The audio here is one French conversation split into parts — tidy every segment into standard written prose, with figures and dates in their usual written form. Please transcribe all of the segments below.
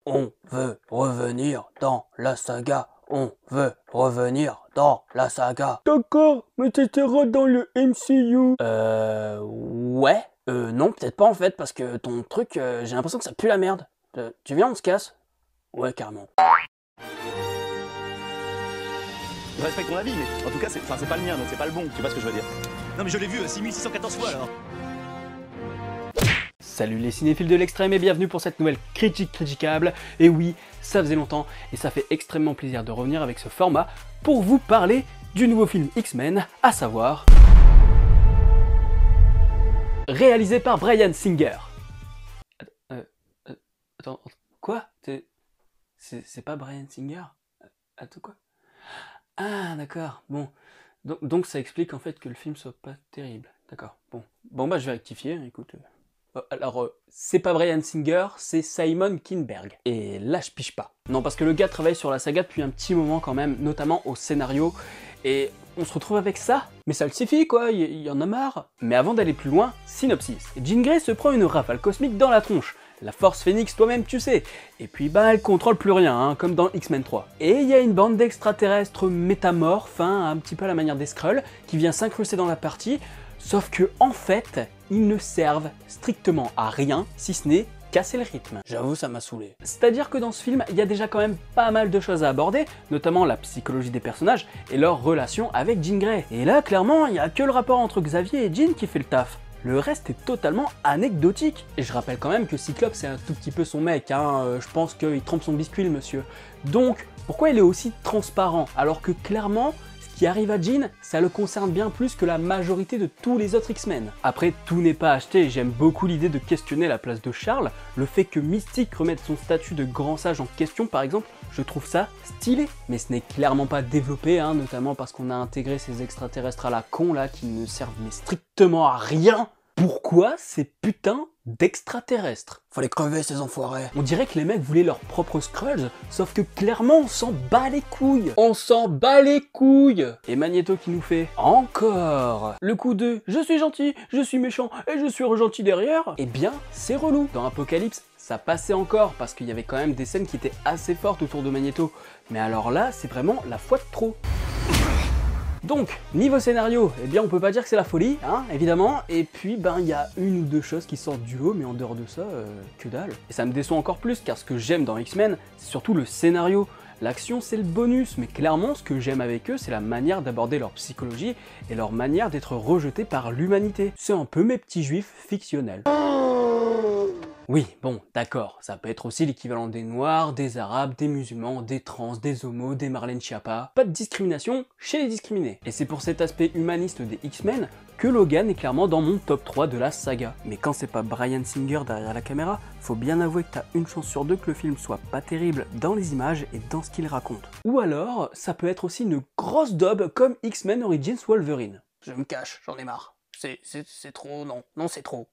On veut revenir dans la saga. On veut revenir dans la saga. D'accord, mais t'étais dans le MCU. Ouais. Non, peut-être pas en fait, parce que ton truc, j'ai l'impression que ça pue la merde. Tu viens, on se casse? Ouais, carrément. Je respecte ton avis, mais en tout cas, c'est pas le mien, donc c'est pas le bon, tu vois ce que je veux dire. Non mais je l'ai vu 6614 fois alors. Salut les cinéphiles de l'extrême et bienvenue pour cette nouvelle critique critiquable. Et oui, ça faisait longtemps et ça fait extrêmement plaisir de revenir avec ce format pour vous parler du nouveau film X-Men, à savoir... réalisé par Bryan Singer. Attends, quoi? C'est pas Bryan Singer? Attends, quoi? Ah, d'accord, bon. Donc ça explique en fait que le film soit pas terrible. D'accord, bon bah je vais rectifier, écoute... Alors, c'est pas Bryan Singer, c'est Simon Kinberg. Et là, je piche pas. Non, parce que le gars travaille sur la saga depuis un petit moment quand même, notamment au scénario. Et on se retrouve avec ça. Mais ça le suffit, quoi, il y en a marre. Mais avant d'aller plus loin, synopsis. Jean Grey se prend une rafale cosmique dans la tronche. La Force Phoenix, toi-même, tu sais. Et puis, bah, elle contrôle plus rien, hein, comme dans X-Men 3. Et il y a une bande d'extraterrestres métamorphes, hein, un petit peu à la manière des Skrulls, qui vient s'incruster dans la partie. Sauf que, en fait, ils ne servent strictement à rien, si ce n'est casser le rythme. J'avoue, ça m'a saoulé. C'est-à-dire que dans ce film, il y a déjà quand même pas mal de choses à aborder, notamment la psychologie des personnages et leur relation avec Jean Grey. Et là, clairement, il n'y a que le rapport entre Xavier et Jean qui fait le taf. Le reste est totalement anecdotique. Et je rappelle quand même que Cyclope, c'est un tout petit peu son mec, hein. Je pense qu'il trempe son biscuit, le monsieur. Donc, pourquoi il est aussi transparent, alors que clairement... ce qui arrive à Jean, ça le concerne bien plus que la majorité de tous les autres X-Men. Après, tout n'est pas acheté et j'aime beaucoup l'idée de questionner la place de Charles. Le fait que Mystique remette son statut de grand sage en question, par exemple, je trouve ça stylé. Mais ce n'est clairement pas développé, hein, notamment parce qu'on a intégré ces extraterrestres à la con là qui ne servent mais strictement à rien. Pourquoi ces putains d'extraterrestres? Fallait crever ces enfoirés. On dirait que les mecs voulaient leurs propres Skrulls, sauf que clairement on s'en bat les couilles. On s'en bat les couilles. Et Magneto qui nous fait encore le coup de je suis gentil, je suis méchant et je suis gentil derrière. Eh bien c'est relou. Dans Apocalypse ça passait encore parce qu'il y avait quand même des scènes qui étaient assez fortes autour de Magneto. Mais alors là c'est vraiment la fois de trop. Donc, niveau scénario, eh bien on peut pas dire que c'est la folie, hein, évidemment, et puis ben il y a une ou deux choses qui sortent du lot, mais en dehors de ça, que dalle. Et ça me déçoit encore plus, car ce que j'aime dans X-Men, c'est surtout le scénario. L'action c'est le bonus, mais clairement ce que j'aime avec eux, c'est la manière d'aborder leur psychologie et leur manière d'être rejetés par l'humanité. C'est un peu mes petits juifs fictionnels. Oui, bon, d'accord, ça peut être aussi l'équivalent des Noirs, des Arabes, des musulmans, des trans, des homos, des Marlène Schiappa. Pas de discrimination chez les discriminés. Et c'est pour cet aspect humaniste des X-Men que Logan est clairement dans mon top 3 de la saga. Mais quand c'est pas Bryan Singer derrière la caméra, faut bien avouer que t'as une chance sur deux que le film soit pas terrible dans les images et dans ce qu'il raconte. Ou alors, ça peut être aussi une grosse daube comme X-Men Origins Wolverine. Je me cache, j'en ai marre. C'est trop, non c'est trop.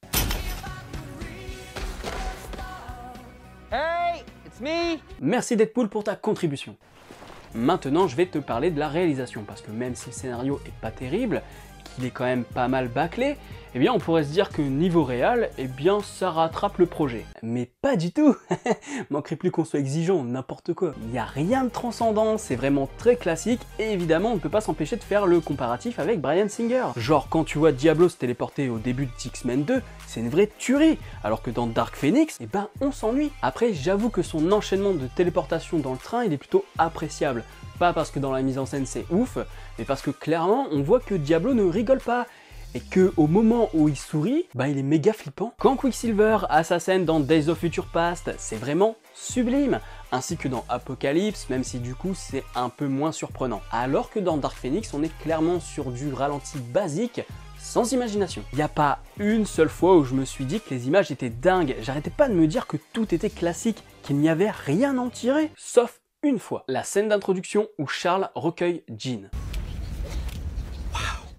Hey, it's me! Merci Deadpool pour ta contribution. Maintenant, je vais te parler de la réalisation, parce que même si le scénario est pas terrible, qu'il est quand même pas mal bâclé, eh bien on pourrait se dire que niveau réal, eh bien ça rattrape le projet. Mais pas du tout. Manquerait plus qu'on soit exigeant, n'importe quoi. Il n'y a rien de transcendant, c'est vraiment très classique, et évidemment on ne peut pas s'empêcher de faire le comparatif avec Bryan Singer. Genre quand tu vois Diablo se téléporter au début de X-Men 2, c'est une vraie tuerie, alors que dans Dark Phoenix, eh ben on s'ennuie. Après j'avoue que son enchaînement de téléportation dans le train, il est plutôt appréciable. Pas parce que dans la mise en scène c'est ouf, mais parce que clairement on voit que Diablo ne rigole pas. Et que au moment où il sourit, bah il est méga flippant. Quand Quicksilver a sa scène dans Days of Future Past, c'est vraiment sublime, ainsi que dans Apocalypse, même si du coup c'est un peu moins surprenant. Alors que dans Dark Phoenix, on est clairement sur du ralenti basique, sans imagination. Il n'y a pas une seule fois où je me suis dit que les images étaient dingues, j'arrêtais pas de me dire que tout était classique, qu'il n'y avait rien à en tirer, sauf une fois. La scène d'introduction où Charles recueille Jean.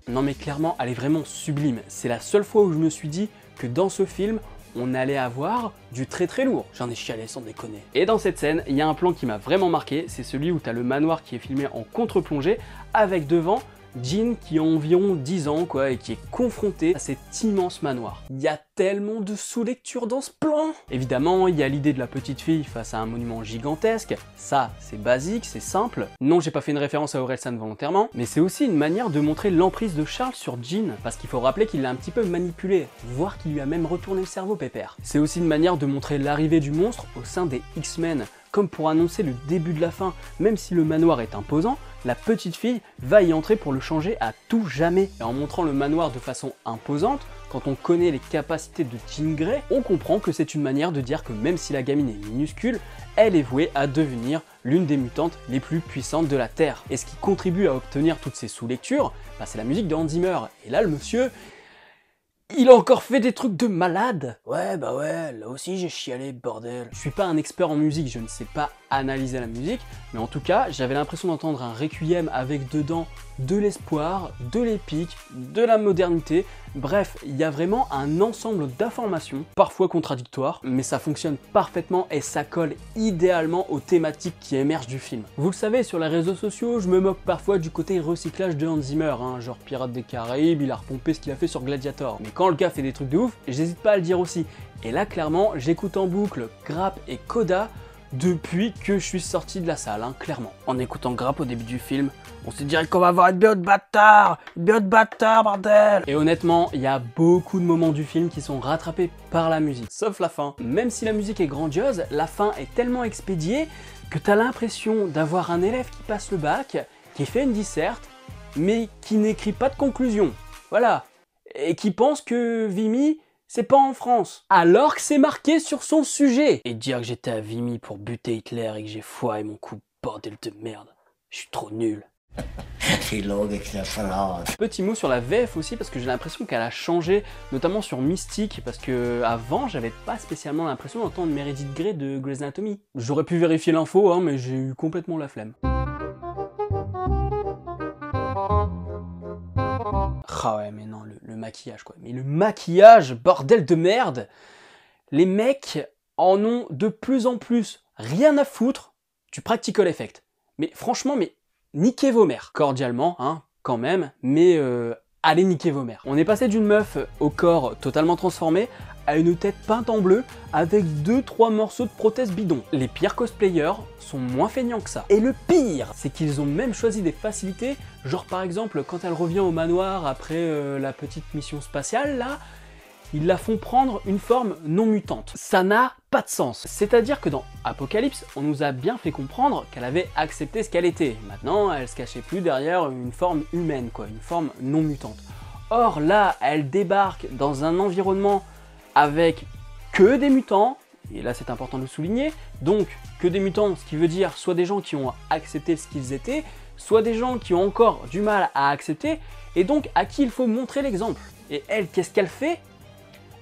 Non mais clairement, elle est vraiment sublime. C'est la seule fois où je me suis dit que dans ce film, on allait avoir du très très lourd. J'en ai chialé sans déconner. Et dans cette scène, il y a un plan qui m'a vraiment marqué, c'est celui où tu as le manoir qui est filmé en contre-plongée, avec devant Jean qui a environ 10 ans quoi, et qui est confronté à cet immense manoir. Il y a tellement de sous-lecture dans ce plan. Évidemment, il y a l'idée de la petite fille face à un monument gigantesque. Ça, c'est basique, c'est simple. Non, j'ai pas fait une référence à Orelsan volontairement, mais c'est aussi une manière de montrer l'emprise de Charles sur Jean, parce qu'il faut rappeler qu'il l'a un petit peu manipulé, voire qu'il lui a même retourné le cerveau, pépère. C'est aussi une manière de montrer l'arrivée du monstre au sein des X-Men, comme pour annoncer le début de la fin. Même si le manoir est imposant, la petite fille va y entrer pour le changer à tout jamais. Et en montrant le manoir de façon imposante, quand on connaît les capacités de Jean Grey, on comprend que c'est une manière de dire que même si la gamine est minuscule, elle est vouée à devenir l'une des mutantes les plus puissantes de la Terre. Et ce qui contribue à obtenir toutes ces sous-lectures, bah c'est la musique de Hans Zimmer. Et là, le monsieur, il a encore fait des trucs de malade. Ouais, bah ouais, là aussi j'ai chialé, bordel. Je suis pas un expert en musique, je ne sais pas analyser la musique, mais en tout cas, j'avais l'impression d'entendre un requiem avec dedans de l'espoir, de l'épique, de la modernité. Bref, il y a vraiment un ensemble d'informations, parfois contradictoires, mais ça fonctionne parfaitement et ça colle idéalement aux thématiques qui émergent du film. Vous le savez, sur les réseaux sociaux, je me moque parfois du côté recyclage de Hans Zimmer, genre Pirates des Caraïbes, il a repompé ce qu'il a fait sur Gladiator. Mais quand le gars fait des trucs de ouf, j'hésite pas à le dire aussi. Et là, clairement, j'écoute en boucle Grapp et Coda depuis que je suis sorti de la salle, clairement. En écoutant Grapp au début du film, on se dirait qu'on va avoir une bio de bâtard, bordel. Et honnêtement, il y a beaucoup de moments du film qui sont rattrapés par la musique, sauf la fin. Même si la musique est grandiose, la fin est tellement expédiée que t'as l'impression d'avoir un élève qui passe le bac, qui fait une disserte, mais qui n'écrit pas de conclusion. Voilà. Et qui pense que Vimy, c'est pas en France, alors que c'est marqué sur son sujet. Et dire que j'étais à Vimy pour buter Hitler et que j'ai foiré mon coup, bordel de merde. Je suis trop nul. C'est long avec la phrase. Petit mot sur la VF aussi, parce que j'ai l'impression qu'elle a changé, notamment sur Mystique, parce que avant j'avais pas spécialement l'impression d'entendre Meredith Grey de Grey's Anatomy. J'aurais pu vérifier l'info, mais j'ai eu complètement la flemme. Ah ouais, mais non, le maquillage quoi. Mais le maquillage, bordel de merde. Les mecs en ont de plus en plus rien à foutre du practical effect. Mais franchement, mais niquez vos mères. Cordialement, quand même, mais allez niquer vos mères. On est passé d'une meuf au corps totalement transformé à une tête peinte en bleu avec 2-3 morceaux de prothèses bidons. Les pires cosplayers sont moins feignants que ça. Et le pire, c'est qu'ils ont même choisi des facilités, genre par exemple quand elle revient au manoir après la petite mission spatiale là, ils la font prendre une forme non mutante. Ça n'a pas de sens. C'est-à-dire que dans Apocalypse, on nous a bien fait comprendre qu'elle avait accepté ce qu'elle était. Maintenant, elle se cachait plus derrière une forme humaine, quoi, une forme non mutante. Or là, elle débarque dans un environnement avec que des mutants, et là c'est important de le souligner, donc que des mutants, ce qui veut dire soit des gens qui ont accepté ce qu'ils étaient, soit des gens qui ont encore du mal à accepter, et donc à qui il faut montrer l'exemple. Et elle, qu'est-ce qu'elle fait?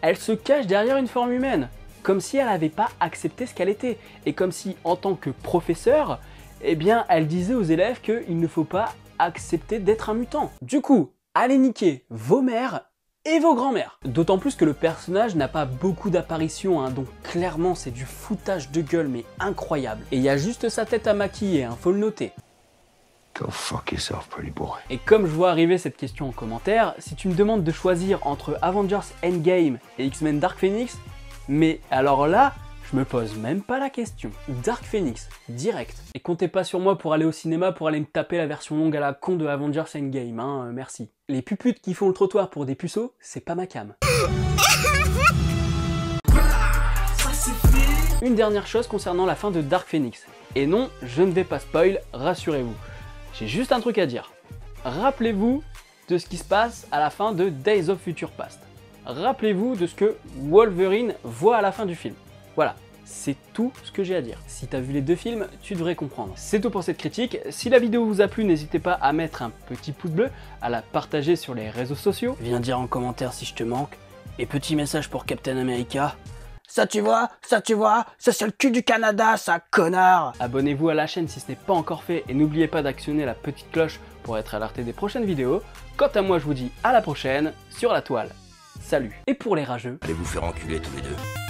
Elle se cache derrière une forme humaine, comme si elle n'avait pas accepté ce qu'elle était, et comme si en tant que professeur, eh bien elle disait aux élèves qu'il ne faut pas accepter d'être un mutant. Du coup, allez niquer vos mères et vos grands-mères. D'autant plus que le personnage n'a pas beaucoup d'apparitions, donc clairement c'est du foutage de gueule mais incroyable. Et il y a juste sa tête à maquiller, faut le noter. Go fuck yourself, pretty boy. Et comme je vois arriver cette question en commentaire, si tu me demandes de choisir entre Avengers Endgame et X-Men Dark Phoenix, mais alors là, je me pose même pas la question. Dark Phoenix, direct. Et comptez pas sur moi pour aller au cinéma pour aller me taper la version longue à la con de Avengers Endgame, merci. Les puputes qui font le trottoir pour des puceaux, c'est pas ma cam. Une dernière chose concernant la fin de Dark Phoenix. Et non, je ne vais pas spoil, rassurez-vous. J'ai juste un truc à dire. Rappelez-vous de ce qui se passe à la fin de Days of Future Past. Rappelez-vous de ce que Wolverine voit à la fin du film. Voilà, c'est tout ce que j'ai à dire. Si t'as vu les deux films, tu devrais comprendre. C'est tout pour cette critique. Si la vidéo vous a plu, n'hésitez pas à mettre un petit pouce bleu, à la partager sur les réseaux sociaux. Viens dire en commentaire si je te manque. Et petit message pour Captain America. Ça tu vois, ça c'est le cul du Canada, ça connard. Abonnez-vous à la chaîne si ce n'est pas encore fait et n'oubliez pas d'actionner la petite cloche pour être alerté des prochaines vidéos. Quant à moi, je vous dis à la prochaine sur la toile. Salut. Et pour les rageux, Allez vous faire enculer tous les deux.